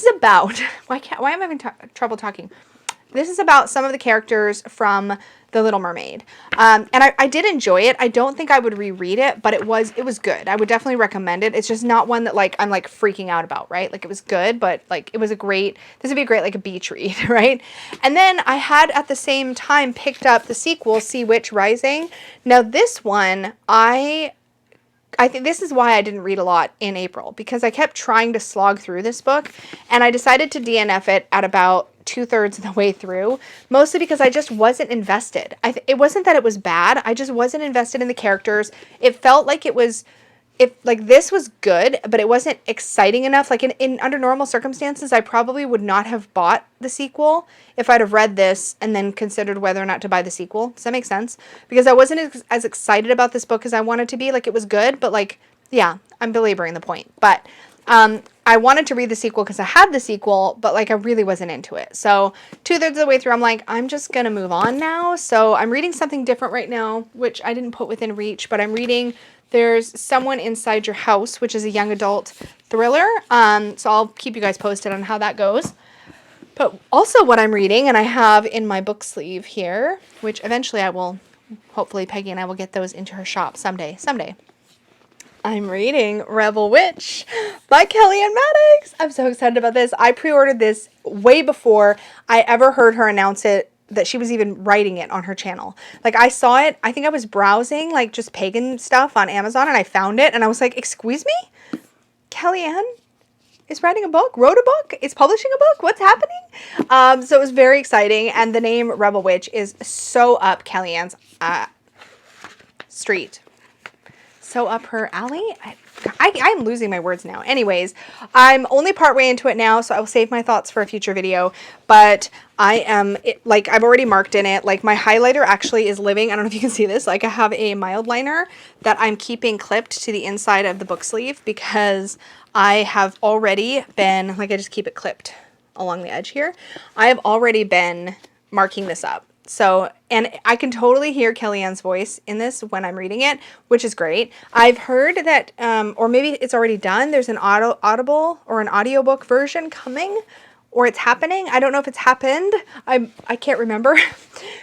is about, why am I having trouble talking? This is about some of the characters from The Little Mermaid. And I did enjoy it. I don't think I would reread it, but it was good. I would definitely recommend it. It's just not one that like I'm like freaking out about, right? Like it was good, but like this would be a great like a beach read, right? And then I had at the same time picked up the sequel, Sea Witch Rising. Now this one, I think this is why I didn't read a lot in April, because I kept trying to slog through this book, and I decided to DNF it at about 2/3 of the way through, mostly because I just wasn't invested. It wasn't that it was bad. I just wasn't invested in the characters. It felt like this was good, but it wasn't exciting enough. Like under normal circumstances, I probably would not have bought the sequel if I'd have read this and then considered whether or not to buy the sequel. Does that make sense? Because I wasn't as excited about this book as I wanted to be. Like it was good, but like, yeah, I'm belaboring the point. But I wanted to read the sequel because I had the sequel, but like I really wasn't into it. So 2/3 of the way through, I'm like, I'm just going to move on now. So I'm reading something different right now, which I didn't put within reach, but I'm reading There's Someone Inside Your House, which is a young adult thriller. So I'll keep you guys posted on how that goes. But also what I'm reading, and I have in my book sleeve here, which eventually I will, hopefully Peggy and I will get those into her shop someday. I'm reading Rebel Witch by Kellyanne Maddox. I'm so excited about this. I pre-ordered this way before I ever heard her announce it, that she was even writing it on her channel. Like I saw it, I think I was browsing like just pagan stuff on Amazon, and I found it and I was like, excuse me? Kellyanne is writing a book, wrote a book, is publishing a book? What's happening? So it was very exciting, and the name Rebel Witch is so up Kellyanne's street. So up her alley? I'm losing my words now. Anyways, I'm only part way into it now, so I will save my thoughts for a future video. But I've already marked in it. Like my highlighter actually is living. I don't know if you can see this. Like I have a mild liner that I'm keeping clipped to the inside of the book sleeve because I have already been, like I just keep it clipped along the edge here. I have already been marking this up. So, and I can totally hear Kellyanne's voice in this when I'm reading it, which is great. I've heard that, or maybe it's already done, there's an audible or an audiobook version coming, or it's happening. I don't know if it's happened. I can't remember.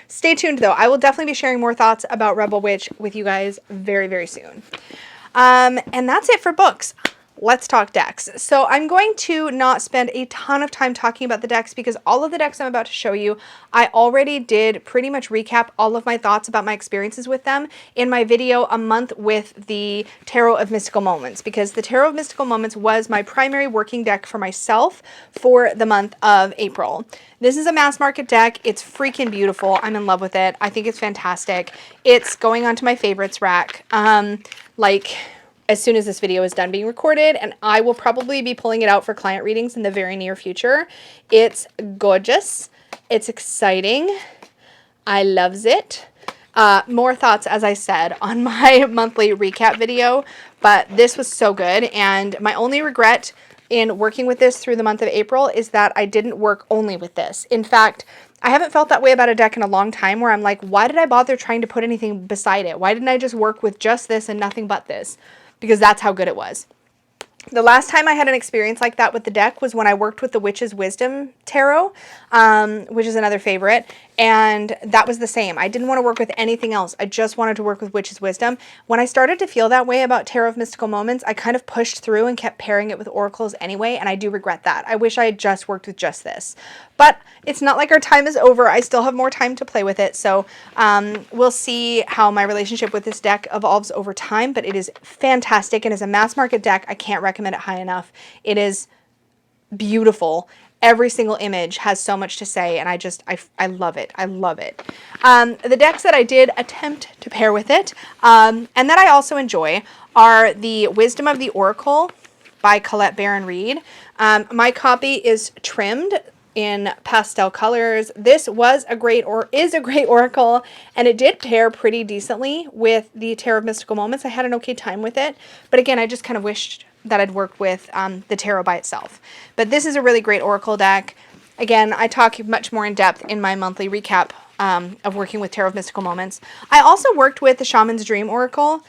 Stay tuned though. I will definitely be sharing more thoughts about Rebel Witch with you guys very, very soon. And that's it for books. Let's talk decks. So I'm going to not spend a ton of time talking about the decks because all of the decks I'm about to show you, I already did pretty much recap all of my thoughts about my experiences with them in my video a month with the Tarot of Mystical Moments, because the Tarot of Mystical Moments was my primary working deck for myself for the month of April. This is a mass market deck. It's freaking beautiful. I'm in love with it. I think it's fantastic. It's going onto my favorites rack. As soon as this video is done being recorded, and I will probably be pulling it out for client readings in the very near future. It's gorgeous. It's exciting. I loves it. More thoughts, as I said, on my monthly recap video, but this was so good. And my only regret in working with this through the month of April is that I didn't work only with this. In fact, I haven't felt that way about a deck in a long time, where I'm like, why did I bother trying to put anything beside it? Why didn't I just work with just this and nothing but this? Because that's how good it was. The last time I had an experience like that with the deck was when I worked with the Witch's Wisdom Tarot, which is another favorite, and that was the same. I didn't want to work with anything else. I just wanted to work with Witch's Wisdom. When I started to feel that way about Tarot of Mystical Moments, I kind of pushed through and kept pairing it with oracles anyway, and I do regret that. I wish I had just worked with just this. But it's not like our time is over. I still have more time to play with it, so we'll see how my relationship with this deck evolves over time, but it is fantastic, and as a mass market deck, I can't recommend it high enough. It is beautiful. Every single image has so much to say, and I love it. I love it. The decks that I did attempt to pair with it, and that I also enjoy, are the Wisdom of the Oracle by Colette Baron Reed. My copy is trimmed in pastel colors. This was a great, or is a great oracle, and it did pair pretty decently with the Tarot of Mystical Moments. I had an okay time with it, but again, I just kind of wished that I'd worked with the tarot by itself. But this is a really great oracle deck. Again, I talk much more in depth in my monthly recap of working with Tarot of Mystical Moments. I also worked with the Shaman's Dream Oracle.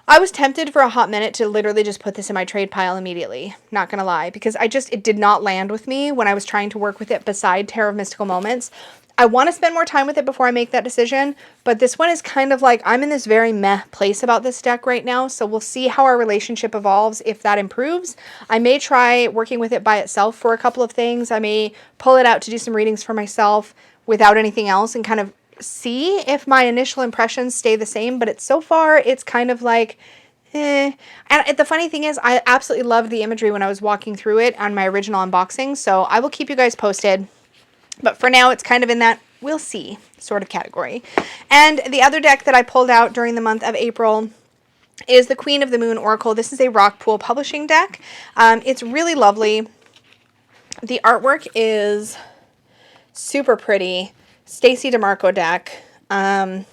I was tempted for a hot minute to literally just put this in my trade pile immediately, not gonna lie, because it did not land with me when I was trying to work with it beside Tarot of Mystical Moments. I want to spend more time with it before I make that decision, but this one is kind of like, I'm in this very meh place about this deck right now, so we'll see how our relationship evolves, if that improves. I may try working with it by itself for a couple of things. I may pull it out to do some readings for myself without anything else and kind of see if my initial impressions stay the same, but so far it's kind of like, eh. And the funny thing is, I absolutely loved the imagery when I was walking through it on my original unboxing, so I will keep you guys posted. But for now, it's kind of in that we'll see sort of category. And the other deck that I pulled out during the month of April is the Queen of the Moon Oracle. This is a Rockpool Publishing deck. It's really lovely. The artwork is super pretty. Stacey DeMarco deck. And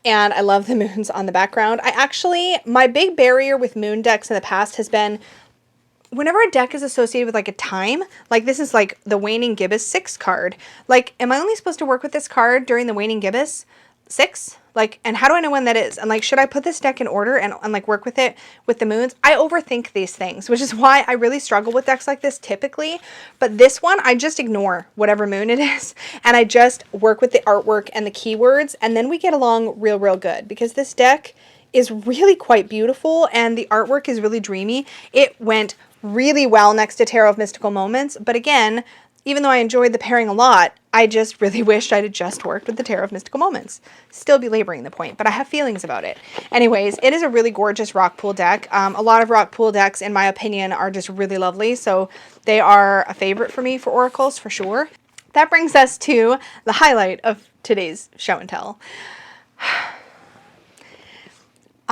I love the moons on the background. My big barrier with moon decks in the past has been whenever a deck is associated with like a time, like this is like the Waning Gibbous 6 card. Like, am I only supposed to work with this card during the Waning Gibbous 6? Like, and how do I know when that is? And like, should I put this deck in order and like work with it with the moons? I overthink these things, which is why I really struggle with decks like this typically. But this one, I just ignore whatever moon it is, and I just work with the artwork and the keywords, and then we get along real good, because this deck is really quite beautiful and the artwork is really dreamy. It went really well next to Tarot of Mystical Moments, but again, even though I enjoyed the pairing a lot, I just really wished I'd just worked with the Tarot of Mystical Moments. Still belaboring the point, but I have feelings about it. Anyways, it is a really gorgeous rock pool deck. A lot of rock pool decks, in my opinion, are just really lovely, so they are a favorite for me for oracles, for sure. That brings us to the highlight of today's show and tell.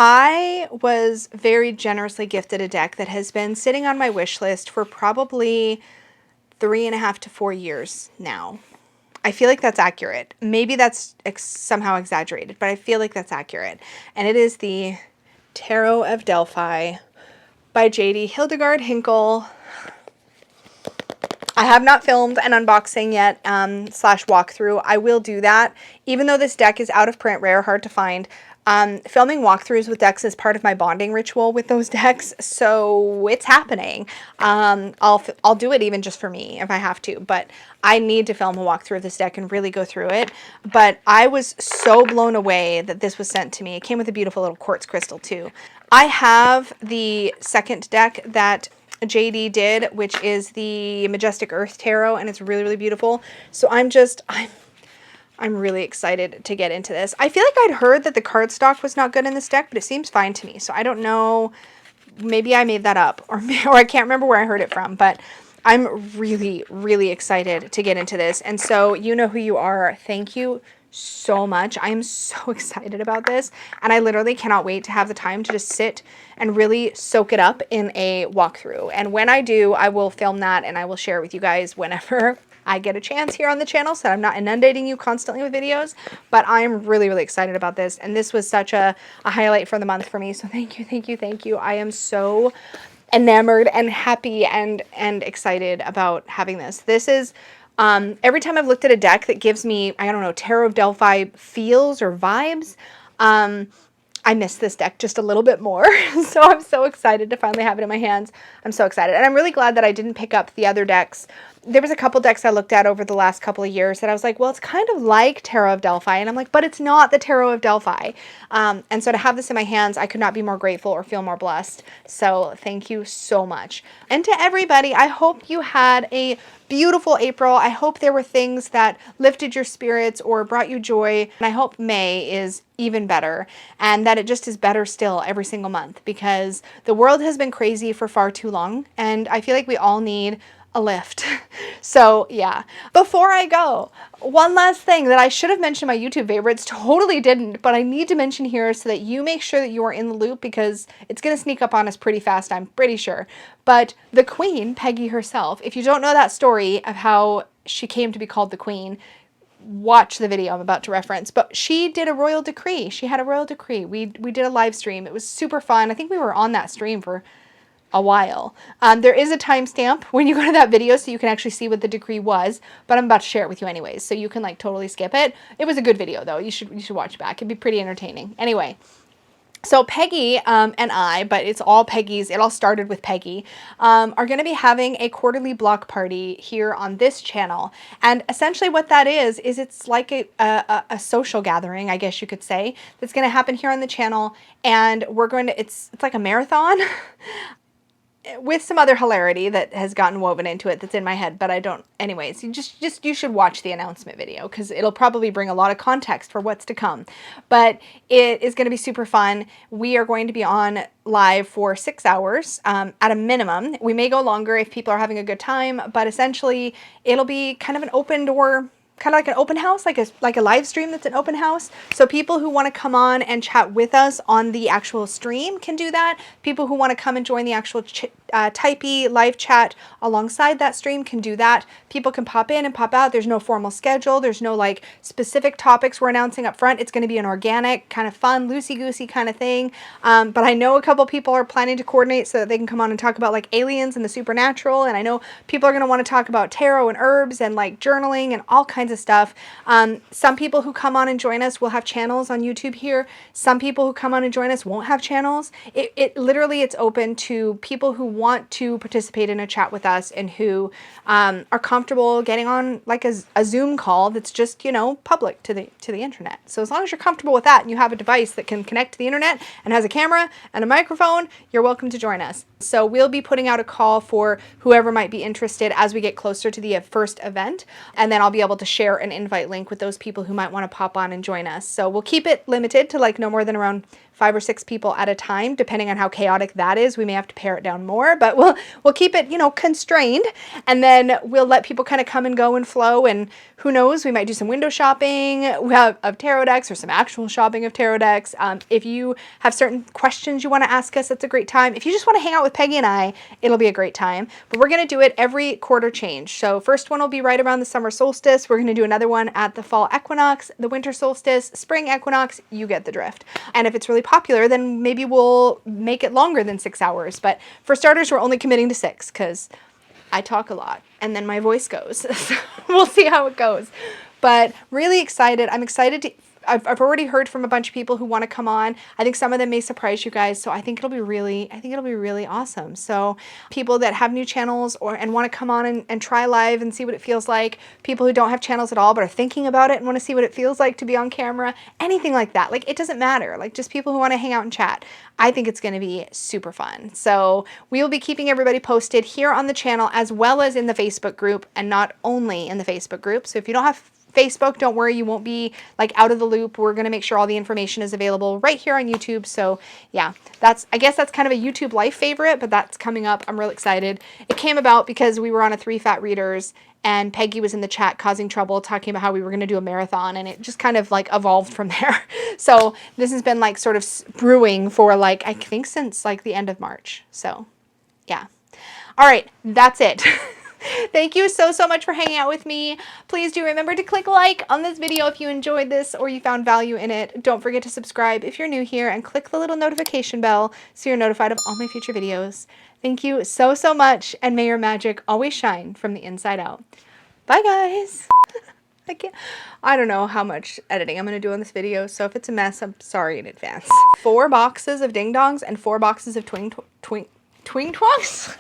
I was very generously gifted a deck that has been sitting on my wish list for probably 3.5 to 4 years now. I feel like that's accurate. Maybe that's somehow exaggerated, but I feel like that's accurate. And it is the Tarot of Delphi by J.D. Hildegard Hinkle. I have not filmed an unboxing yet, / walkthrough. I will do that. Even though this deck is out of print, rare, hard to find, filming walkthroughs with decks is part of my bonding ritual with those decks, so it's happening. I'll do it even just for me if I have to, but I need to film a walkthrough of this deck and really go through it. But I was so blown away that this was sent to me. It came with a beautiful little quartz crystal too. I have the second deck that JD did, which is the Majestic Earth Tarot, and it's really beautiful. So I'm really excited to get into this. I feel like I'd heard that the cardstock was not good in this deck, but it seems fine to me. So I don't know, maybe I made that up, or I can't remember where I heard it from, but I'm really excited to get into this. And so you know who you are. Thank you so much. I am so excited about this, and I literally cannot wait to have the time to just sit and really soak it up in a walkthrough. And when I do, I will film that and I will share it with you guys whenever I get a chance here on the channel, so I'm not inundating you constantly with videos, but I'm really, really excited about this. And this was such a highlight for the month for me. So thank you, thank you, thank you. I am so enamored and happy and excited about having this. This is, every time I've looked at a deck that gives me, I don't know, Tarot of Delphi feels or vibes, I miss this deck just a little bit more. So I'm so excited to finally have it in my hands. I'm so excited. And I'm really glad that I didn't pick up the other decks. There was a couple decks I looked at over the last couple of years that I was like, well, it's kind of like Tarot of Delphi. And I'm like, but it's not the Tarot of Delphi. And so to have this in my hands, I could not be more grateful or feel more blessed. So thank you so much. And to everybody, I hope you had a beautiful April. I hope there were things that lifted your spirits or brought you joy. And I hope May is even better and that it just is better still every single month, because the world has been crazy for far too long. And I feel like we all need a lift. So yeah, before I go, one last thing that I should have mentioned in my YouTube favorites, totally didn't, but I need to mention here so that you make sure that you are in the loop, because it's going to sneak up on us pretty fast, I'm pretty sure. But the Queen, Peggy herself, if you don't know that story of how she came to be called the Queen, watch the video I'm about to reference. But she did a royal decree. She had a royal decree. We did a live stream. It was super fun. I think we were on that stream for a while. There is a timestamp when you go to that video so you can actually see what the decree was, but I'm about to share it with you anyways, so you can like totally skip it. It was a good video though. You should watch it back. It'd be pretty entertaining. Anyway, so Peggy and I, but it's all Peggy's, it all started with Peggy, are going to be having a quarterly block party here on this channel. And essentially what that is it's like a social gathering, I guess you could say, that's going to happen here on the channel. And we're going to, it's like a marathon with some other hilarity that has gotten woven into it that's in my head, but I don't, anyways, you should watch the announcement video because it'll probably bring a lot of context for what's to come. But it is going to be super fun. We are going to be on live for 6 hours at a minimum. We may go longer if people are having a good time, but essentially it'll be kind of an open door, kind of like an open house, like a live stream that's an open house. So people who want to come on and chat with us on the actual stream can do that. People who want to come and join the actual typey live chat alongside that stream can do that. People can pop in and pop out. There's no formal schedule. There's no like specific topics we're announcing up front. It's going to be an organic, kind of fun, loosey-goosey kind of thing. But I know a couple people are planning to coordinate so that they can come on and talk about like aliens and the supernatural. And I know people are going to want to talk about tarot and herbs and like journaling and all kinds of stuff. Some people who come on and join us will have channels on YouTube here. Some people who come on and join us won't have channels. It literally, it's open to people who want to participate in a chat with us and who are comfortable getting on like a Zoom call that's just, you know, public to the internet. So as long as you're comfortable with that and you have a device that can connect to the internet and has a camera and a microphone, you're welcome to join us. So we'll be putting out a call for whoever might be interested as we get closer to the first event, and then I'll be able to share an invite link with those people who might want to pop on and join us. So we'll keep it limited to like no more than around 5 or 6 people at a time, depending on how chaotic that is. We may have to pare it down more, but we'll keep it, you know, constrained, and then we'll let people kind of come and go and flow. And who knows, we might do some window shopping of tarot decks or some actual shopping of tarot decks. If you have certain questions you want to ask us, that's a great time. If you just want to hang out with Peggy and I, it'll be a great time. But we're going to do it every quarter change. So first one will be right around the summer solstice. We're going to do another one at the fall equinox, the winter solstice, spring equinox. You get the drift. And if it's really popular, then maybe we'll make it longer than 6 hours. But for starters, we're only committing to 6 because I talk a lot and then my voice goes. So we'll see how it goes. But really excited. I'm excited to... I've already heard from a bunch of people who want to come on. I think some of them may surprise you guys. So I think it'll be really awesome. So people that have new channels and want to come on and try live and see what it feels like. People who don't have channels at all but are thinking about it and want to see what it feels like to be on camera. Anything like that. Like, it doesn't matter. Like, just people who want to hang out and chat. I think it's going to be super fun. So we will be keeping everybody posted here on the channel as well as in the Facebook group, and not only in the Facebook group. So if you don't have Facebook, don't worry, you won't be like out of the loop. We're going to make sure all the information is available right here on YouTube. So yeah, I guess that's kind of a YouTube life favorite, but that's coming up. I'm real excited. It came about because we were on a 3 Fat Readers and Peggy was in the chat causing trouble, talking about how we were going to do a marathon, and it just kind of like evolved from there. So this has been like sort of brewing for like, I think since like the end of March. So yeah. All right, that's it. Thank you so much for hanging out with me. Please do remember to click like on this video if you enjoyed this or you found value in it. Don't forget to subscribe if you're new here and click the little notification bell so you're notified of all my future videos. Thank you so much, and may your magic always shine from the inside out. Bye, guys. I don't know how much editing I'm going to do on this video, so if it's a mess, I'm sorry in advance. 4 boxes of ding dongs and 4 boxes of twing twongs.